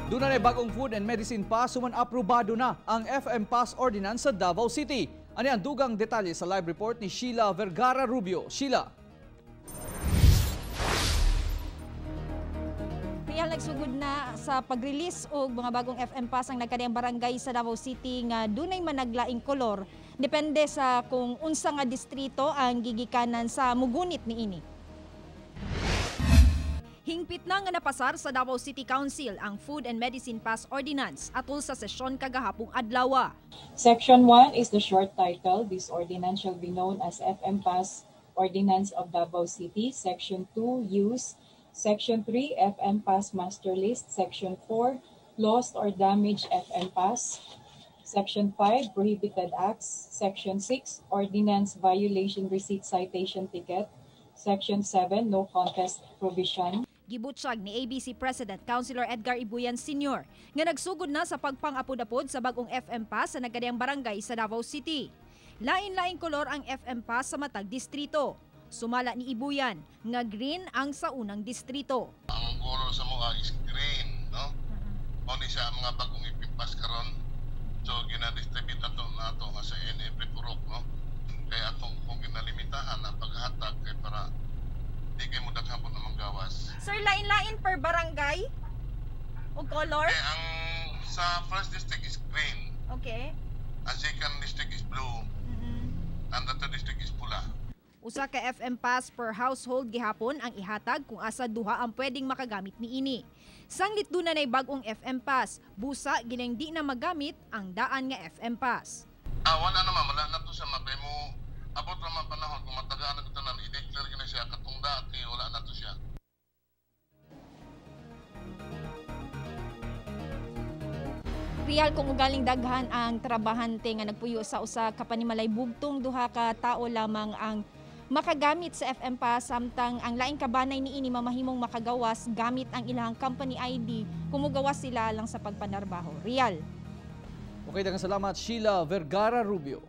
Doon na bagong food and medicine pass, suman aprobado na ang FM Pass Ordinance sa Davao City. Ano ang dugang detalye sa live report ni Sheila Vergara Rubio. Sheila. Real nagsugod na sa pag-release og mga bagong FM Pass ang nagkadiyang barangay sa Davao City nga dunay managlaing kolor. Depende sa kung unsa nga distrito ang gigikanan sa mugunit niini. Hingpit na nga napasar sa Davao City Council ang Food and Medicine Pass Ordinance atol sa sesyon kagahapong adlaw. Section 1 is the short title. This ordinance shall be known as FM Pass Ordinance of Davao City. Section 2, Use. Section 3, FM Pass Master List. Section 4, Lost or Damaged FM Pass. Section 5, Prohibited Acts. Section 6, Ordinance Violation Receipt Citation Ticket. Section 7, No Contest Provision. Gibutyag ni ABC President Councilor Edgar Ibuyan Sr. nga nagsugod na sa pagpang-apod-apod sa bagong FM Pass sa nagkadiyang barangay sa Davao City. Lain-laing kolor ang FM Pass sa matag distrito. Sumala ni Ibuyan nga green ang sa unang distrito. Ang kolor sa mga is green, no? Kung siya mga bagong FM Pass karon, so gina-distribute nato nga sa NFP Purok, no? Kaya atong kung ginalimitahan ang paghatag kay para di kayo mo daghapon na manggawas. Sir, lain-lain per barangay o color? Eh, ang sa first district is green. Okay. Ang second district is blue. And the third district is pula. Usa ka FM Pass per household gihapon ang ihatag kung asa duha ang pwedeng makagamit niini. Sanglit doon na bagong FM Pass, busa ginang di na magamit ang daan nga FM Pass. Wala naman, wala na to siya mapay mo. Abot naman panahon kung matagaan na ito na i-declare na siya katong dati, wala na to siya. Real kung ugaling daghan ang trabahante nga nagpuyo sa usa ka panimalay bugtong, duha ka tao lamang ang makagamit sa FM Pass, samtang ang laing kabanay niini mamahimong makagawas gamit ang ilang company ID kung mugawas sila lang sa pagpanarbaho. Real. Okay, daghang salamat Sheila Vergara Rubio.